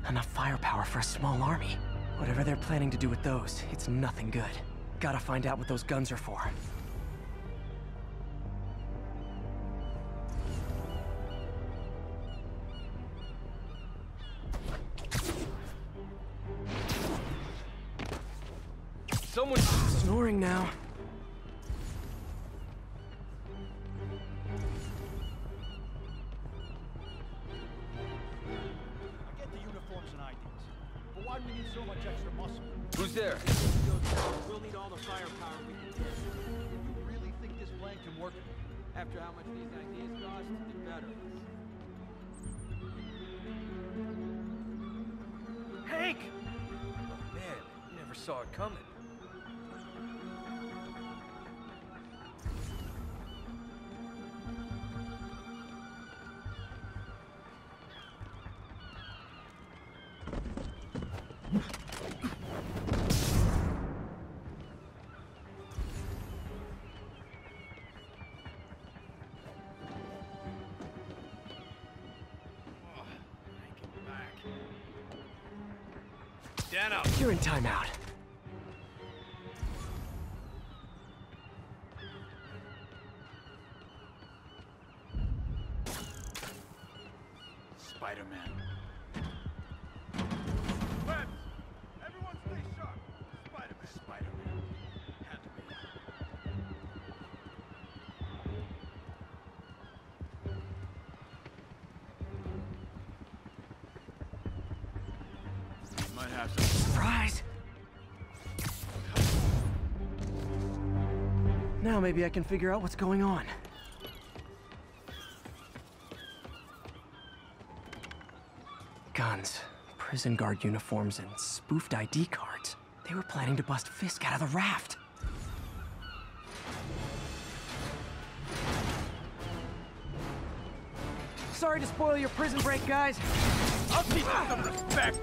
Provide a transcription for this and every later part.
Enough firepower for a small army. Whatever they're planning to do with those, it's nothing good. Gotta find out what those guns are for. Someone's snoring now. Who's there? We'll need all the firepower we can get. You really think this plan can work? After how much these ideas cost, it better. Hank! Oh, man, you never saw it coming. Dano! You're in timeout. Spider-Man. Webs! Everyone stay sharp! Spider-Man. Spider-Man. Had to be. Might have some. Surprise! Now maybe I can figure out what's going on. Guns, prison guard uniforms, and spoofed ID cards. They were planning to bust Fisk out of the raft. Sorry to spoil your prison break, guys. I'll teach you some respect!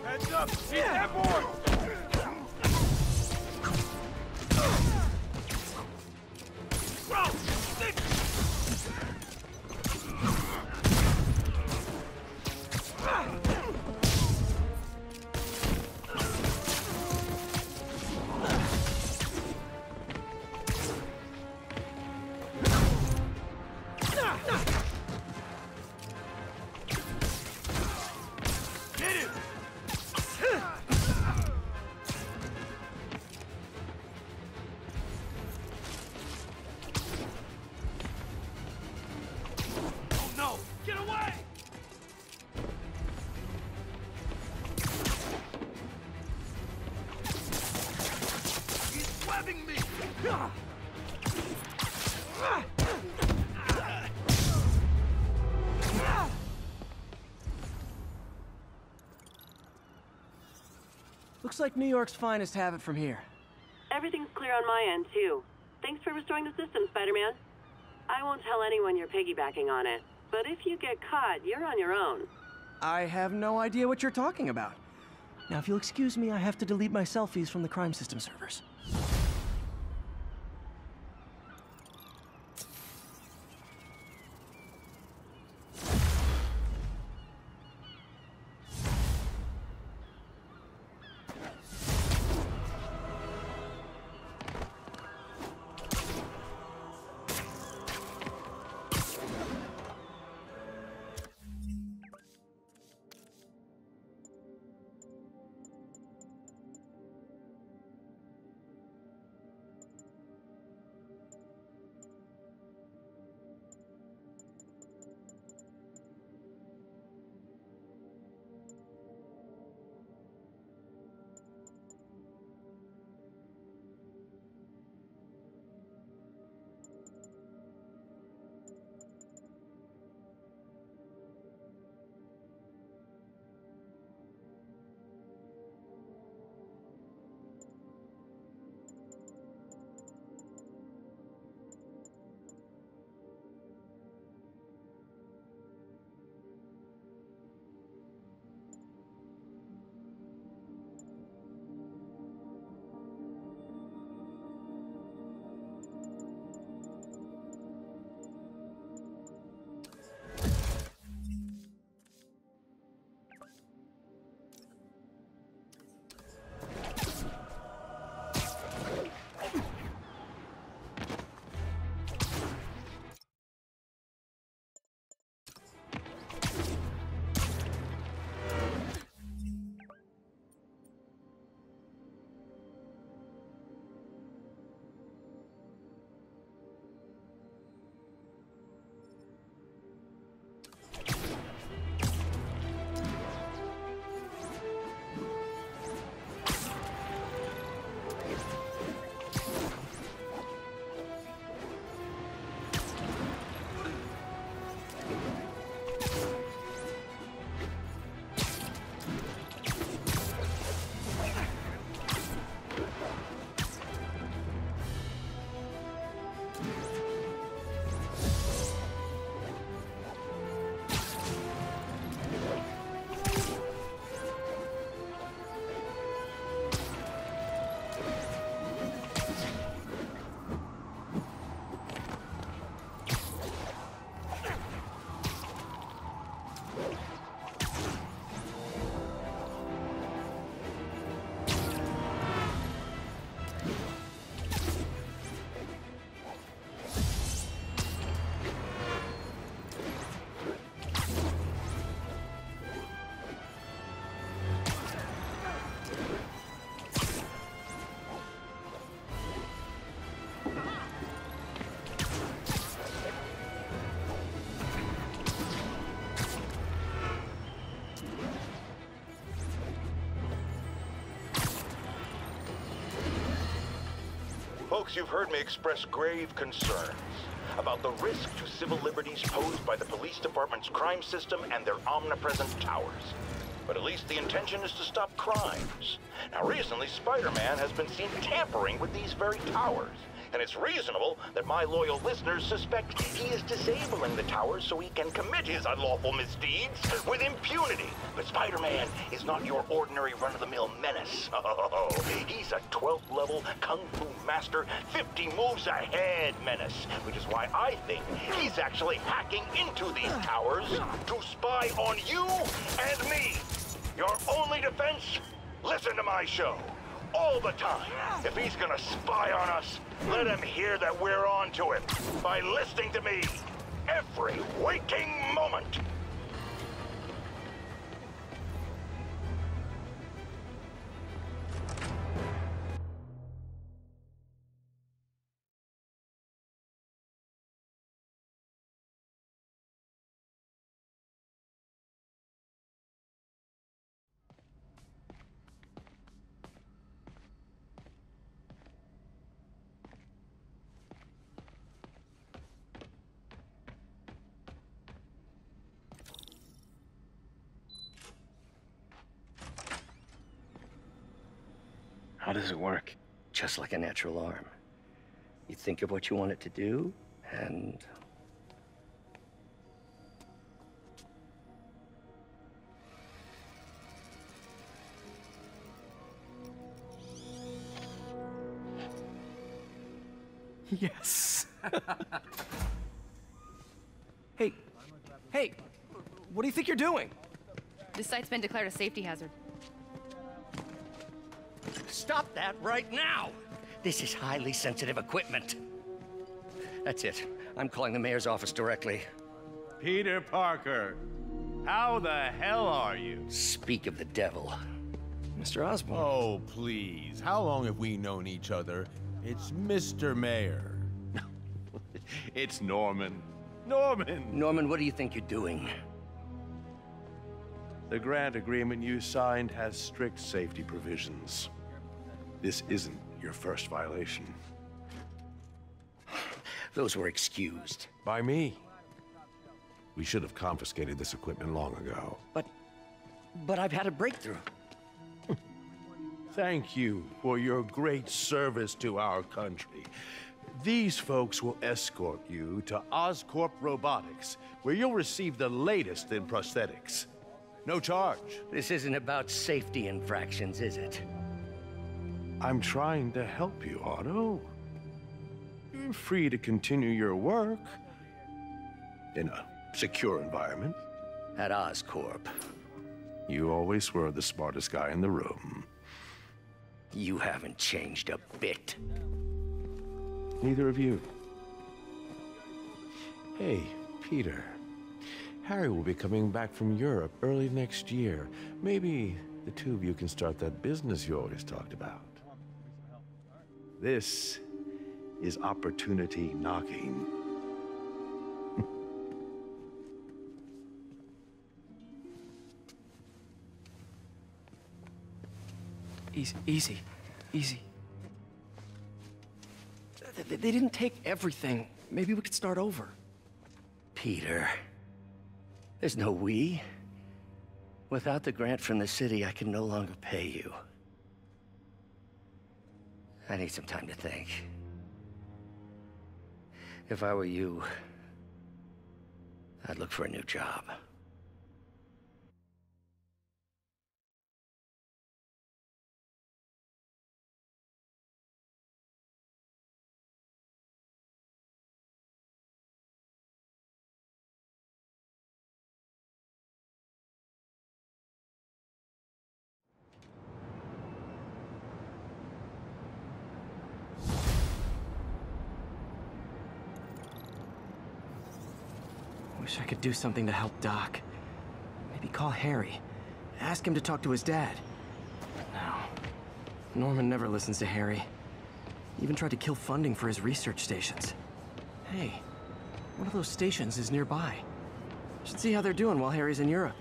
Heads up! Keep that boy! Bro! Looks like New York's finest have it from here. Everything's clear on my end, too. Thanks for restoring the system, Spider-Man. I won't tell anyone you're piggybacking on it, but if you get caught, you're on your own. I have no idea what you're talking about. Now, if you'll excuse me, I have to delete my selfies from the crime system servers. folks, you've heard me express grave concerns about the risk to civil liberties posed by the police department's crime system and their omnipresent towers. But at least the intention is to stop crimes. Now, recently, Spider-Man has been seen tampering with these very towers. And it's reasonable that my loyal listeners suspect he is disabling the towers so he can commit his unlawful misdeeds with impunity. But Spider-Man is not your ordinary run-of-the-mill menace. Oh, he's a 12th level Kung Fu master, 50 moves ahead menace, which is why I think he's actually hacking into these towers to spy on you and me. Your only defense? Listen to my show. All the time. If he's gonna spy on us, let him hear that we're on to him by listening to me every waking moment. How does it work? Just like a natural arm. You think of what you want it to do, and... Yes. Hey, what do you think you're doing? This site's been declared a safety hazard. Stop that right now! This is highly sensitive equipment. That's it. I'm calling the mayor's office directly. Peter Parker, how the hell are you? Speak of the devil. Mr. Osborn. Oh, please. How long have we known each other? It's Mr. Mayor. It's Norman. Norman, what do you think you're doing? The grant agreement you signed has strict safety provisions. This isn't your first violation. Those were excused. By me. We should have confiscated this equipment long ago. But I've had a breakthrough. Thank you for your great service to our country. These folks will escort you to Oscorp Robotics, where you'll receive the latest in prosthetics. No charge. This isn't about safety infractions, is it? I'm trying to help you, Otto. You're free to continue your work in a secure environment. At Oscorp. You always were the smartest guy in the room. You haven't changed a bit. Neither of you. Hey, Peter. Harry will be coming back from Europe early next year. Maybe the two of you can start that business you always talked about. This is opportunity knocking. Easy. They didn't take everything. Maybe we could start over. Peter, there's no we. Without the grant from the city, I can no longer pay you. I need some time to think. If I were you, I'd look for a new job. Wish I could do something to help Doc. Maybe call Harry. Ask him to talk to his dad. No. Norman never listens to Harry. He even tried to kill funding for his research stations. Hey, one of those stations is nearby. Should see how they're doing while Harry's in Europe.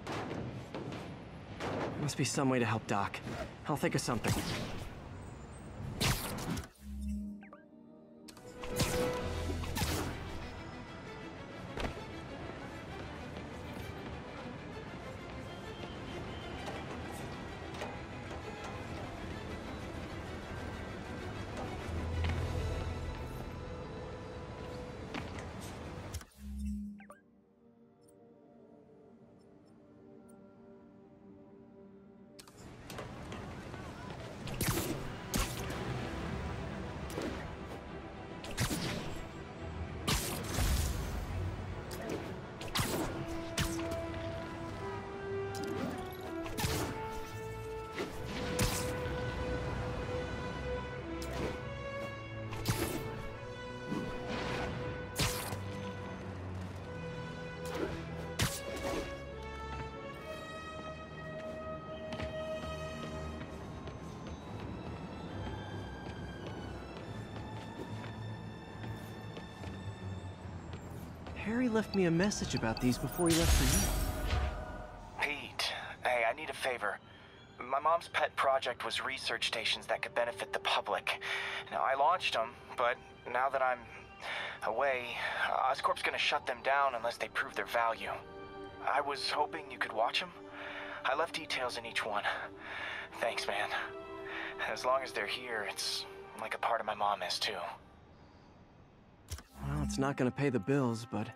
There must be some way to help Doc. I'll think of something. Harry left me a message about these before he left for you. Pete, hey, I need a favor. My mom's pet project was research stations that could benefit the public. Now, I launched them, but now that I'm away, Oscorp's gonna shut them down unless they prove their value. I was hoping you could watch them. I left details in each one. Thanks, man. As long as they're here, it's like a part of my mom is, too. Well, it's not gonna pay the bills, but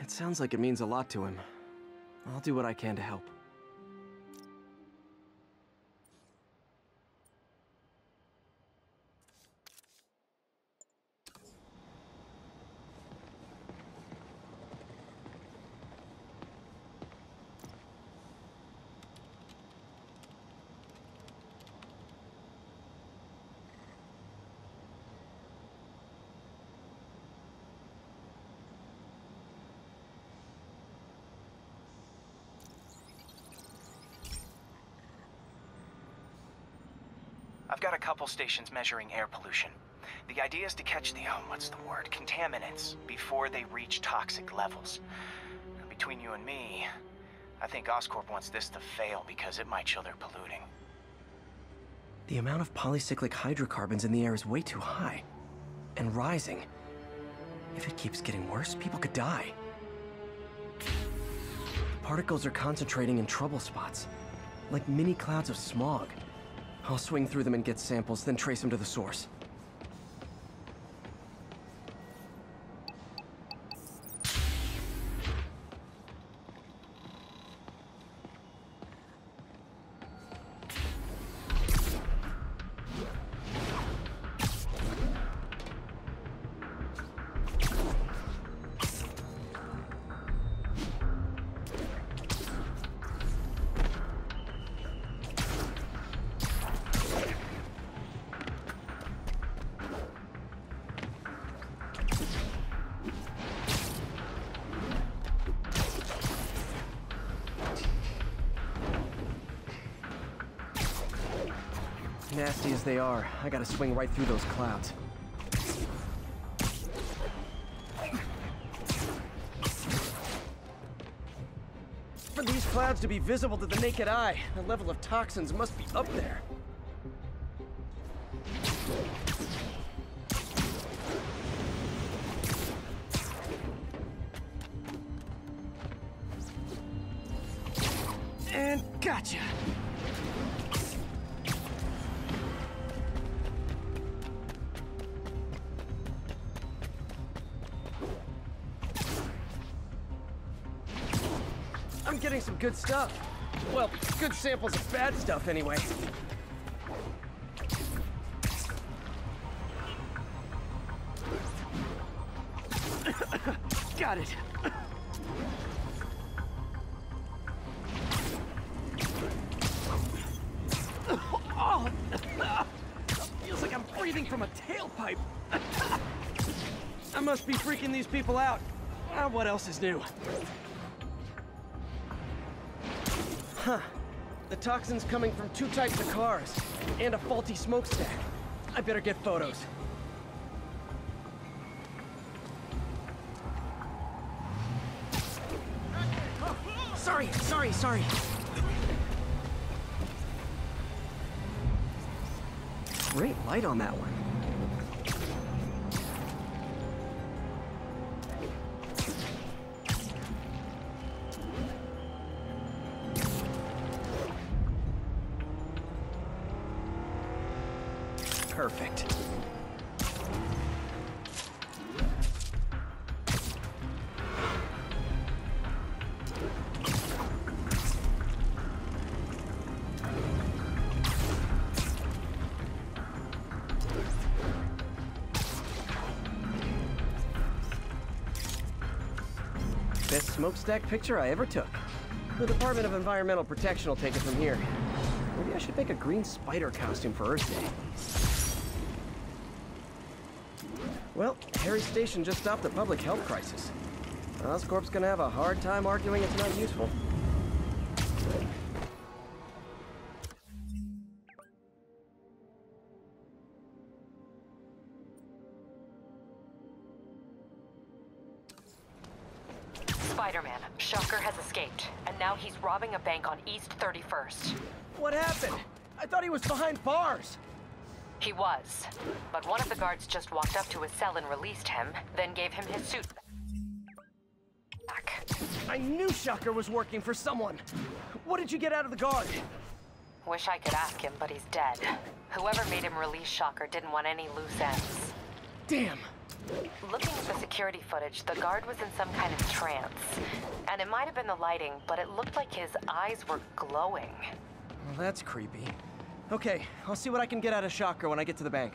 it sounds like it means a lot to him. I'll do what I can to help. I've got a couple stations measuring air pollution. The idea is to catch the, what's the word, contaminants before they reach toxic levels. Between you and me, I think Oscorp wants this to fail because it might show they're polluting. The amount of polycyclic hydrocarbons in the air is way too high. And rising. If it keeps getting worse, people could die. Particles are concentrating in trouble spots, like mini clouds of smog. I'll swing through them and get samples, then trace them to the source. Nasty as they are, I gotta swing right through those clouds. For these clouds to be visible to the naked eye, the level of toxins must be up there. And gotcha! I'm getting some good stuff. Well, good samples of bad stuff, anyway. Got it. Oh, feels like I'm breathing from a tailpipe. I must be freaking these people out. What else is new? Huh. The toxin's coming from 2 types of cars, and a faulty smokestack. I better get photos. Sorry. Great light on that one. Perfect. Best smokestack picture I ever took. The Department of Environmental Protection will take it from here. Maybe I should make a green spider costume for Earth Day. Well, Harry's station just stopped a public health crisis. Oscorp's gonna have a hard time arguing it's not useful. Shocker has escaped, and now he's robbing a bank on East 31st. What happened? I thought he was behind bars. He was, but one of the guards just walked up to his cell and released him, then gave him his suit back. I knew Shocker was working for someone. What did you get out of the guard? Wish I could ask him, but he's dead. Whoever made him release Shocker didn't want any loose ends. Damn. Looking at the security footage, the guard was in some kind of trance. And it might have been the lighting, but it looked like his eyes were glowing. Well, that's creepy. Okay, I'll see what I can get out of Shocker when I get to the bank.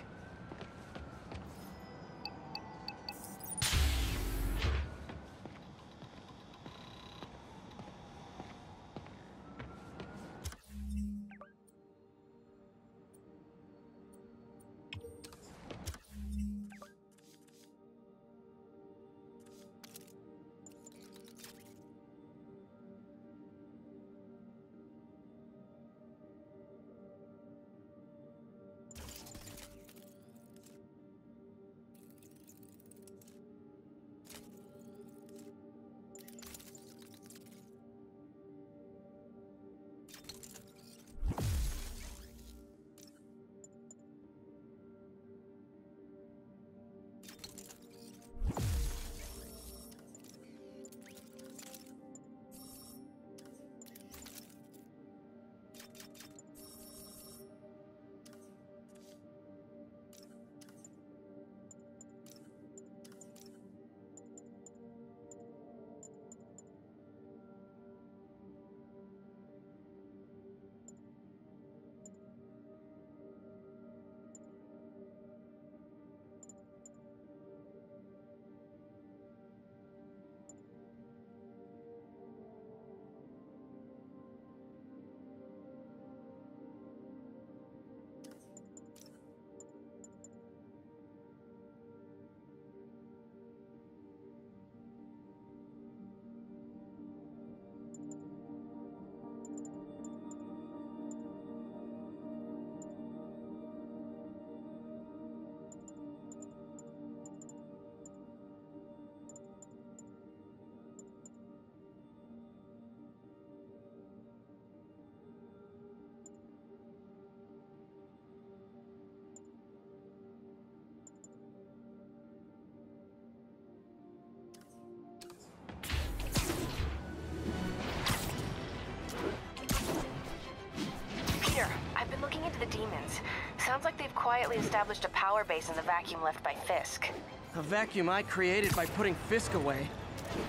the demons. Sounds like they've quietly established a power base in the vacuum left by Fisk. A vacuum I created by putting Fisk away.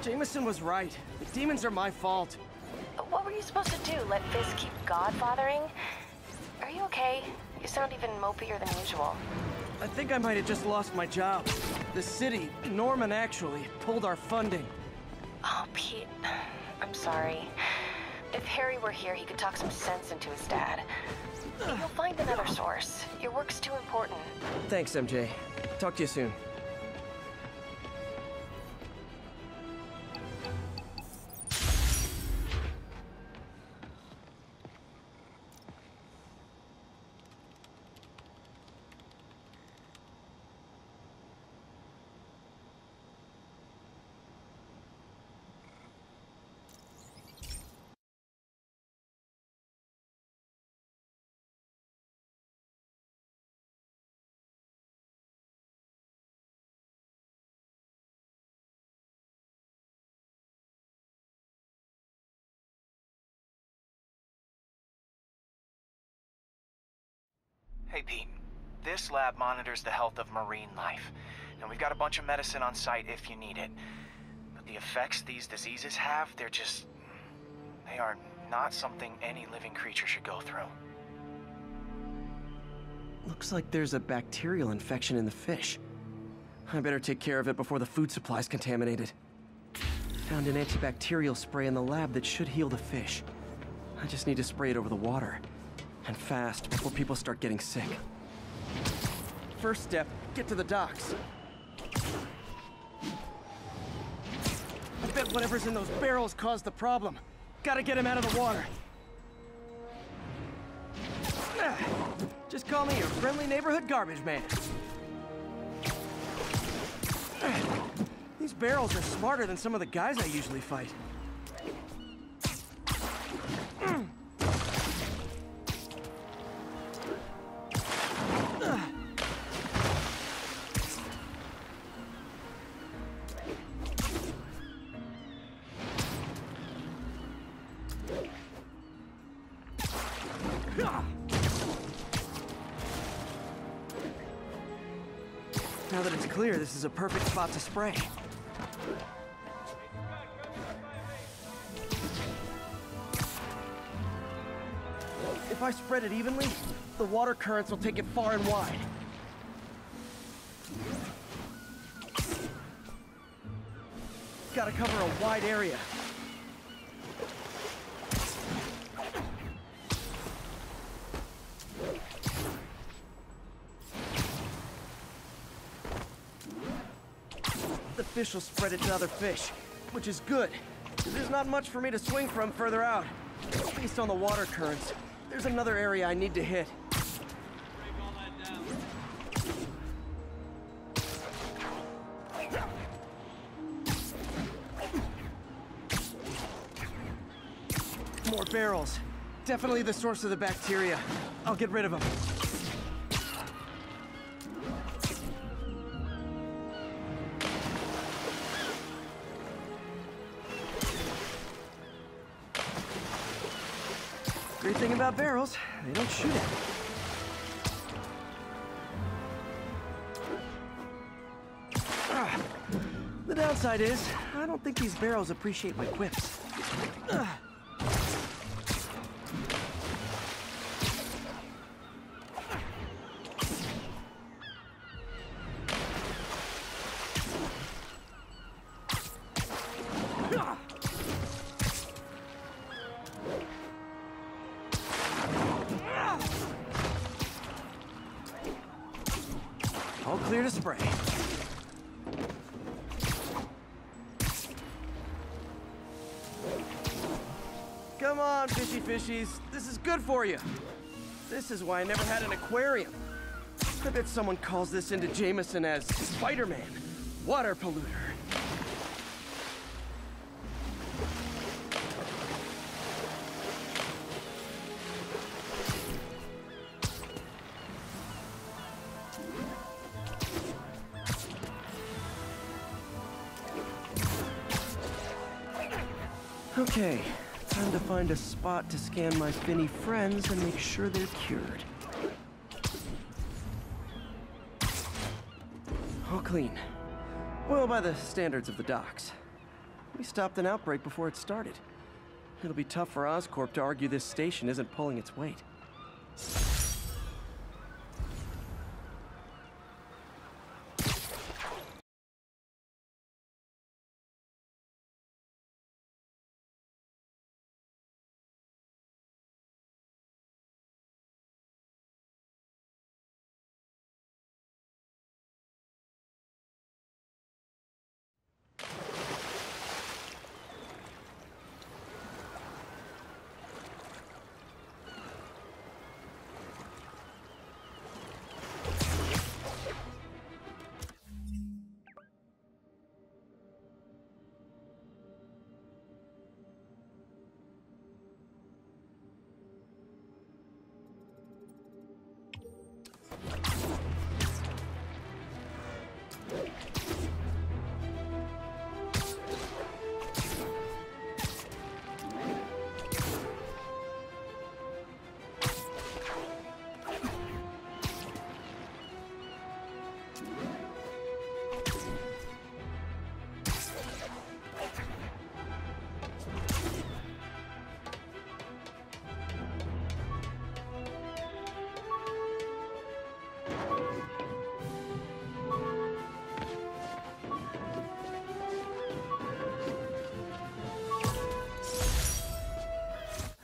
Jameson was right. The demons are my fault. What were you supposed to do? Let Fisk keep godfathering? Are you okay? You sound even mopier than usual. I think I might have just lost my job. The city, Norman actually, pulled our funding. Oh, Pete. I'm sorry. If Harry were here, he could talk some sense into his dad. You'll find another source. Your work's too important. Thanks, MJ. Talk to you soon. Hey Pete, this lab monitors the health of marine life, and we've got a bunch of medicine on site if you need it. But the effects these diseases have, they are not something any living creature should go through. Looks like there's a bacterial infection in the fish. I better take care of it before the food supply's contaminated. Found an antibacterial spray in the lab that should heal the fish. I just need to spray it over the water. And fast, before people start getting sick. First step, get to the docks. I bet whatever's in those barrels caused the problem. Gotta get him out of the water. Just call me your friendly neighborhood garbage man. These barrels are smarter than some of the guys I usually fight. Now that it's clear, this is a perfect spot to spray. If I spread it evenly, the water currents will take it far and wide. Gotta cover a wide area. The fish will spread it to other fish, which is good. There's not much for me to swing from further out. Based on the water currents, there's another area I need to hit. More barrels. Definitely the source of the bacteria. I'll get rid of them. Great thing about barrels, they don't shoot at me. The downside is, I don't think these barrels appreciate my quips. All clear to spray. Come on, fishy fishies. This is good for you. This is why I never had an aquarium. I bet someone calls this into Jameson as Spider-Man, water polluter. Okay, time to find a spot to scan my finny friends and make sure they're cured. All clean. Well, by the standards of the docks. We stopped an outbreak before it started. It'll be tough for Oscorp to argue this station isn't pulling its weight.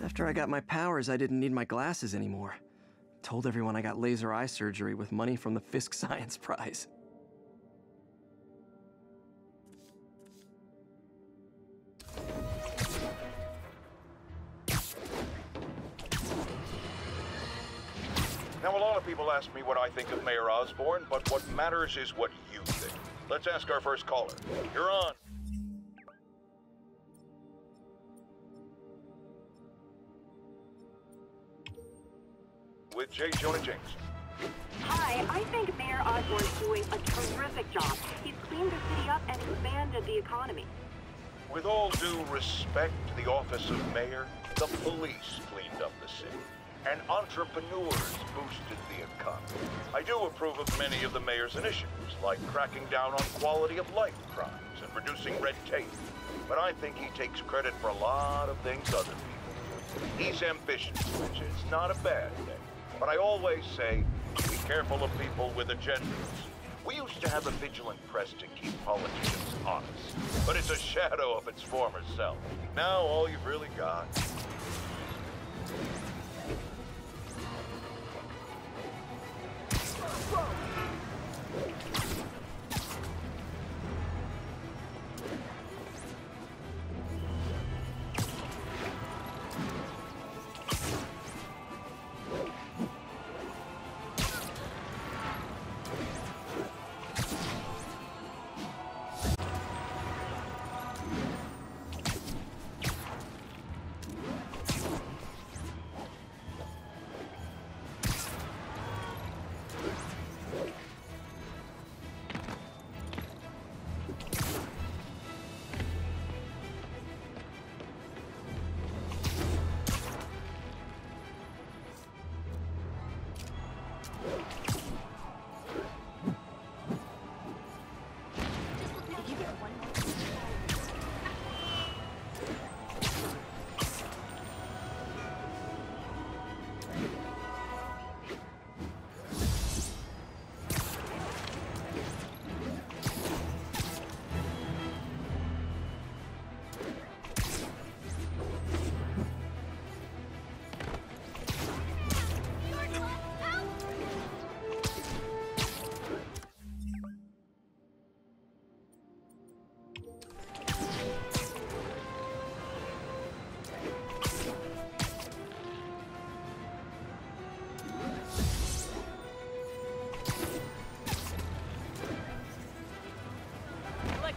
After I got my powers, I didn't need my glasses anymore. Told everyone I got laser eye surgery with money from the Fisk Science Prize. Now, a lot of people ask me what I think of Mayor Osborn, but what matters is what you think. Let's ask our first caller. You're on. With J. Jonah James. Hi, I think Mayor Osborn's doing a terrific job. He's cleaned the city up and expanded the economy. With all due respect to the office of mayor, the police cleaned up the city. and entrepreneurs boosted the economy. I do approve of many of the mayor's initiatives, like cracking down on quality of life crimes and reducing red tape. But I think he takes credit for a lot of things other people do. He's ambitious, which is not a bad thing. But I always say, be careful of people with agendas. We used to have a vigilant press to keep politicians honest, but it's a shadow of its former self. Now all you've really got...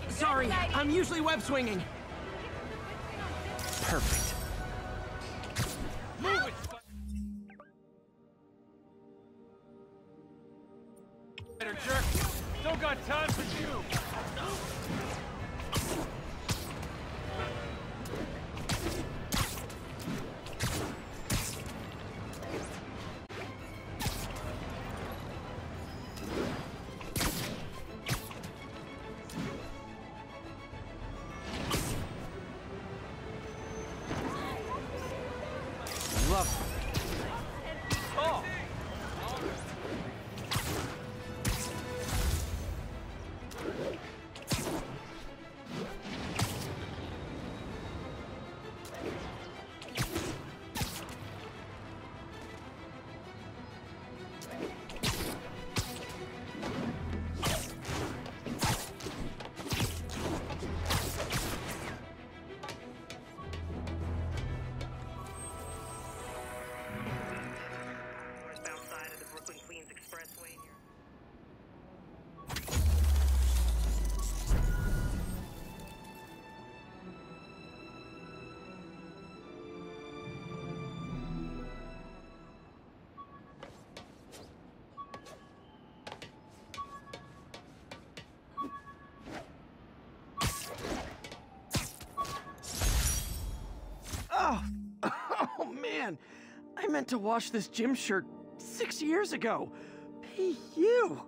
Sorry, I'm usually web swinging. Perfect. Move it! Better jerk! Don't got time for you! Oh man, I meant to wash this gym shirt 6 years ago. P.U.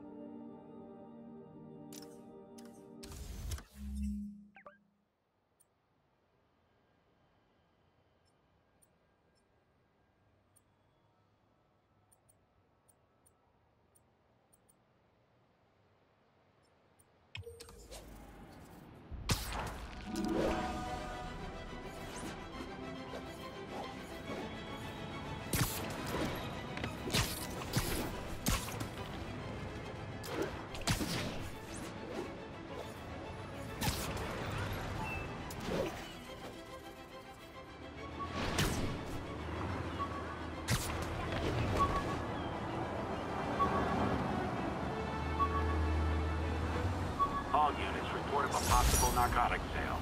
All units report of a possible narcotics sale.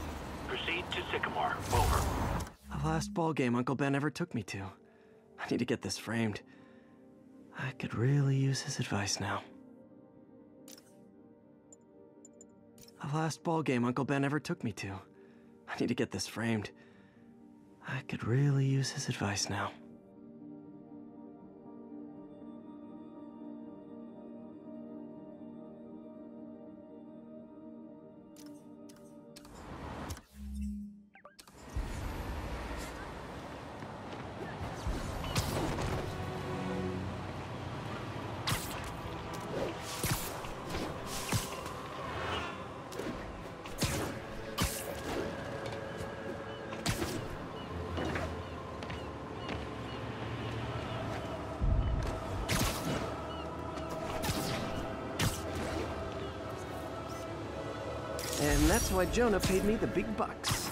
Proceed to Sycamore. Over. The last ball game Uncle Ben ever took me to. I need to get this framed. I could really use his advice now. The last ball game Uncle Ben ever took me to. I need to get this framed. I could really use his advice now. that's why Jonah paid me the big bucks.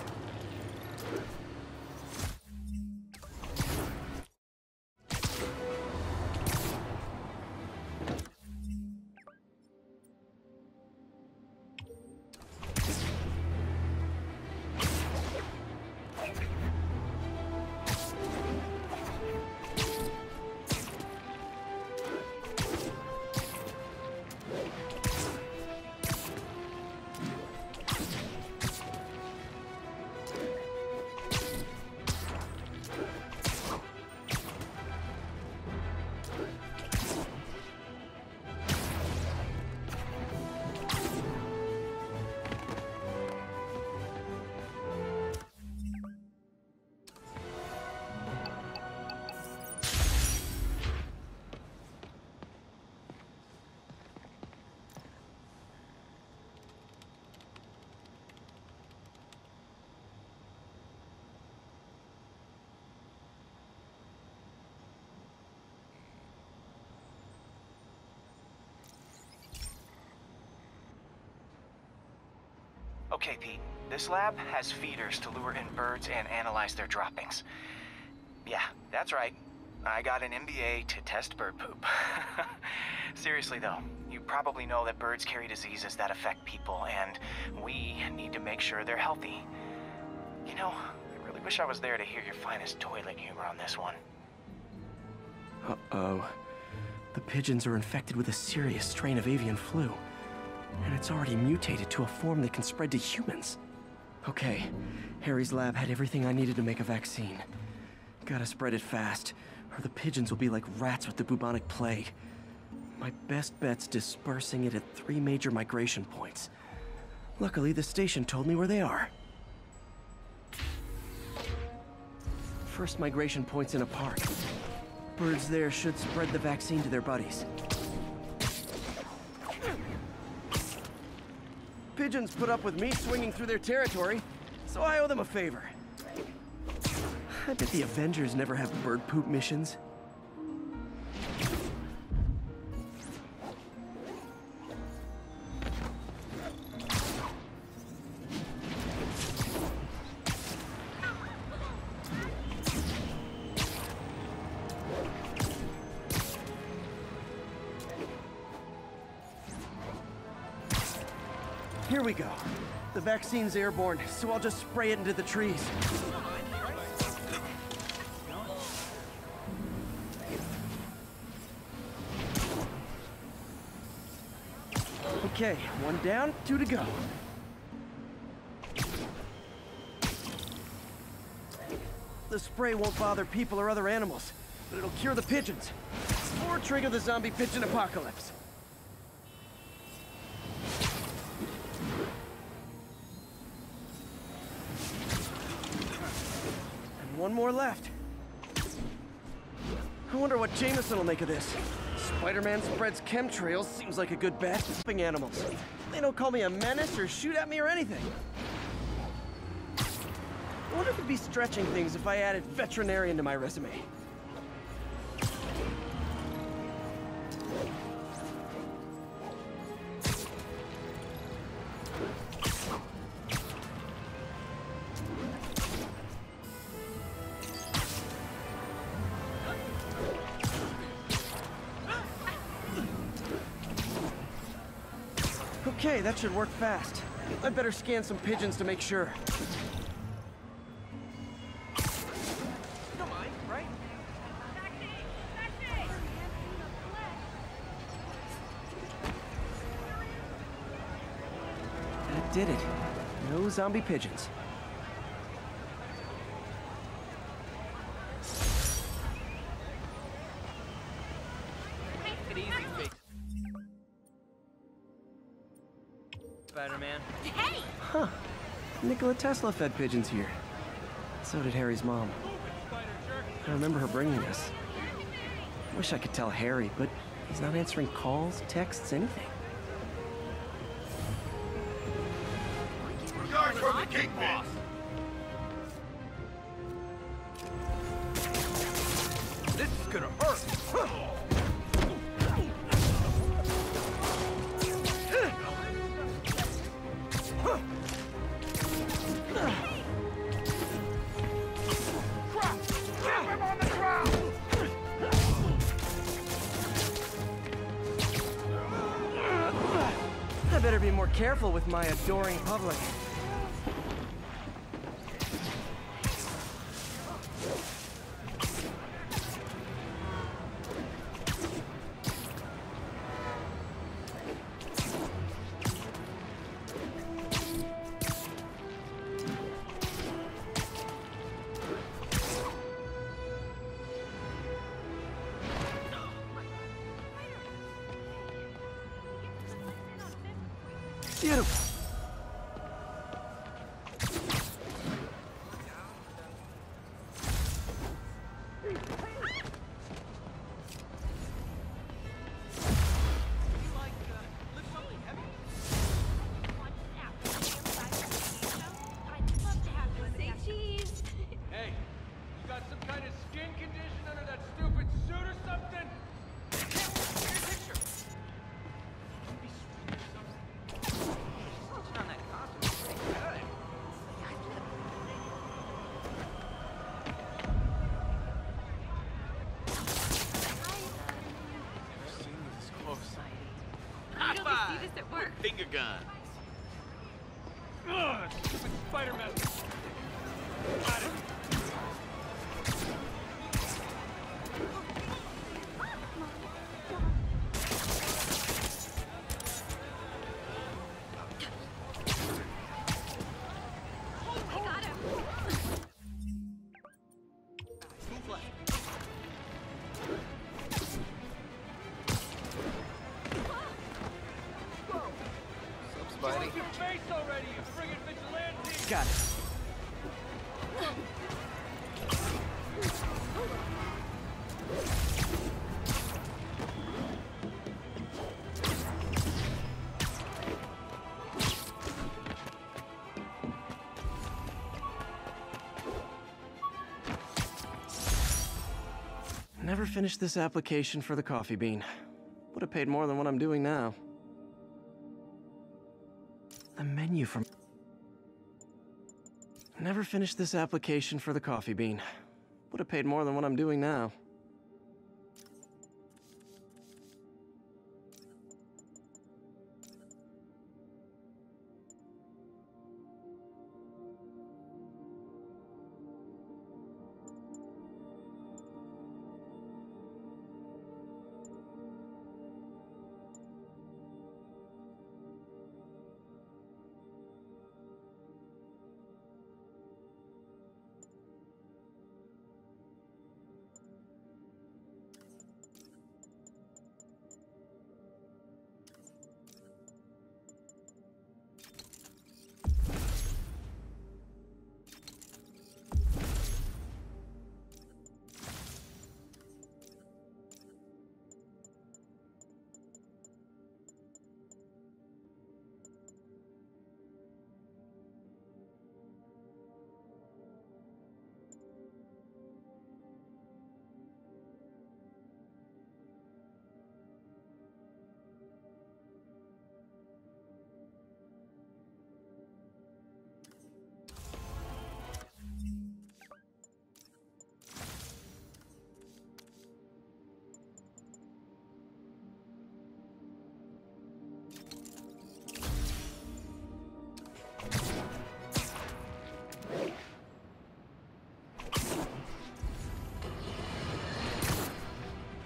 Okay, Pete. This lab has feeders to lure in birds and analyze their droppings. Yeah, that's right. I got an MBA to test bird poop. Seriously though, you probably know that birds carry diseases that affect people, and we need to make sure they're healthy. You know, I really wish I was there to hear your finest toilet humor on this one. Uh-oh. The pigeons are infected with a serious strain of avian flu. And it's already mutated to a form that can spread to humans. Okay, Harry's lab had everything I needed to make a vaccine. Gotta spread it fast, or the pigeons will be like rats with the bubonic plague. My best bet's dispersing it at 3 major migration points. Luckily, the station told me where they are. First migration point's in a park. Birds there should spread the vaccine to their buddies. Pigeons put up with me swinging through their territory, so I owe them a favor. I bet the Avengers never have bird poop missions. Here we go. The vaccine's airborne, so I'll just spray it into the trees. Okay, 1 down, 2 to go. The spray won't bother people or other animals, but it'll cure the pigeons, or trigger the zombie pigeon apocalypse. And 1 more left. I wonder what Jameson will make of this. Spider-Man spreads chemtrails, seems like a good bet. Helping animals. They don't call me a menace or shoot at me or anything. I wonder if it'd be stretching things if I added veterinarian to my resume. Okay, that should work fast. I'd better scan some pigeons to make sure. Don't mind, right? That did it. No zombie pigeons. Take it easy, Fix. Spider-Man. Hey! Huh. Nikola Tesla fed pigeons here. So did Harry's mom. I remember her bringing this. Wish I could tell Harry, but he's not answering calls, texts, anything. Regards from the Kingpin! This is gonna hurt. more careful with my adoring public. Beautiful. Hey, you got some kind of skin condition under that stupid suit or something? Can't look at your picture. Be sweet or something. Touching on that costume is pretty good. Never seen you this close. I don't see this at work. Finger gun. Ugh, stupid Spider-Man. Got it. I got him. Move left. Spidey. Look your face already, you friggin' vigilante! Got it. Never finished this application for the coffee bean. Would have paid more than what I'm doing now. The menu from... Never finished this application for the coffee bean. Would have paid more than what I'm doing now.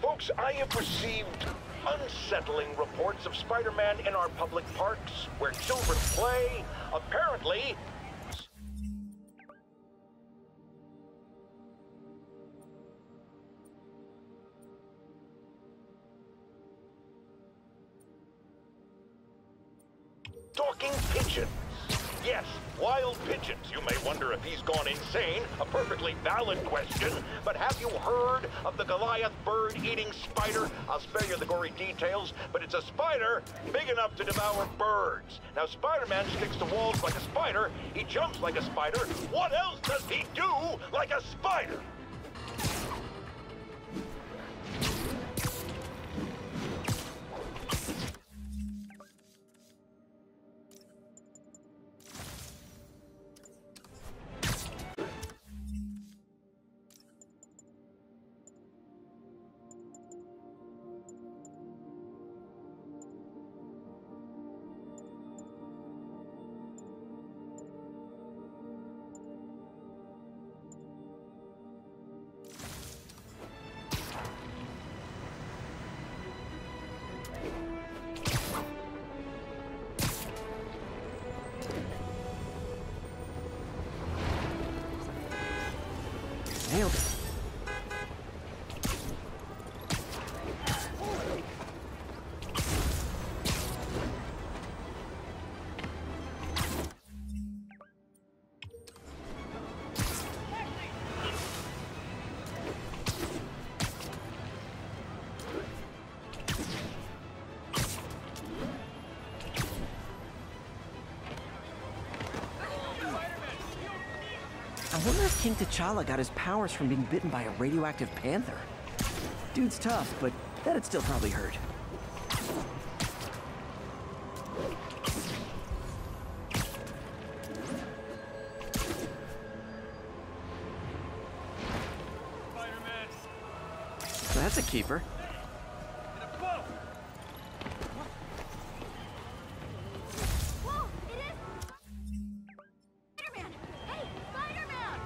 Folks, I have received unsettling reports of Spider-Man in our public parks, where children play. Apparently... talking pigeons. Yes, wild pigeons. You may wonder if he's gone insane. A perfectly valid question. But have you heard of the Goliath bird-eating spider? I'll spare you the gory details, but it's a spider big enough to devour birds. Now, Spider-Man sticks to walls like a spider. He jumps like a spider. What else does he do like a spider? Nailed it. I wonder if King T'Challa got his powers from being bitten by a radioactive panther. Dude's tough, but that'd still probably hurt. Spider-Man! That's a keeper. In a boat! Whoa, it is Spider-Man! Hey, Spider-Man!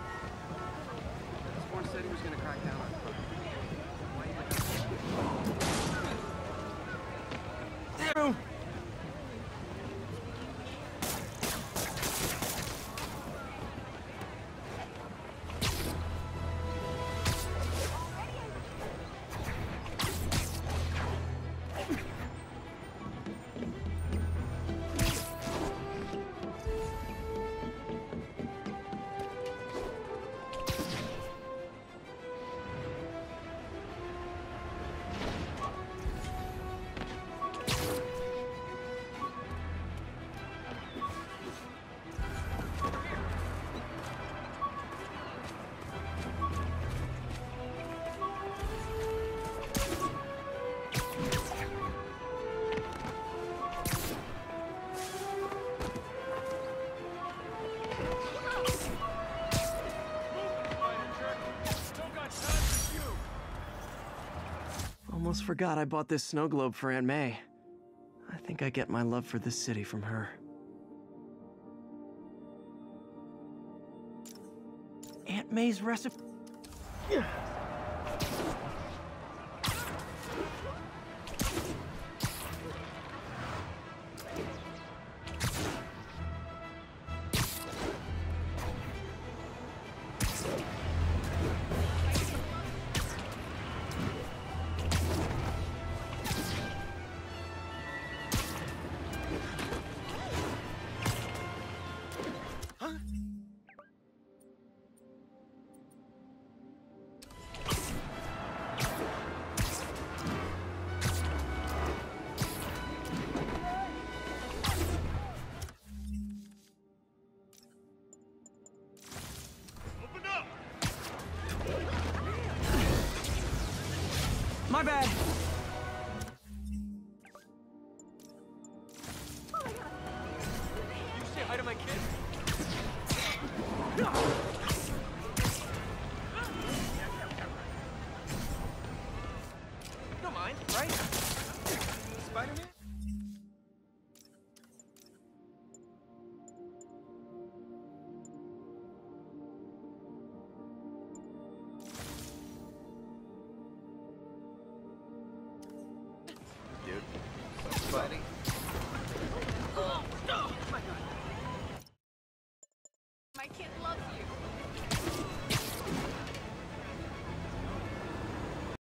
Osborn said he was gonna crack down on crime. Why you Almost forgot I bought this snow globe for Aunt May. I think I get my love for this city from her. Aunt May's recipe. My bad. You say hi to my kid? You don't mind, right? Spider-Man? Dude, Spidey.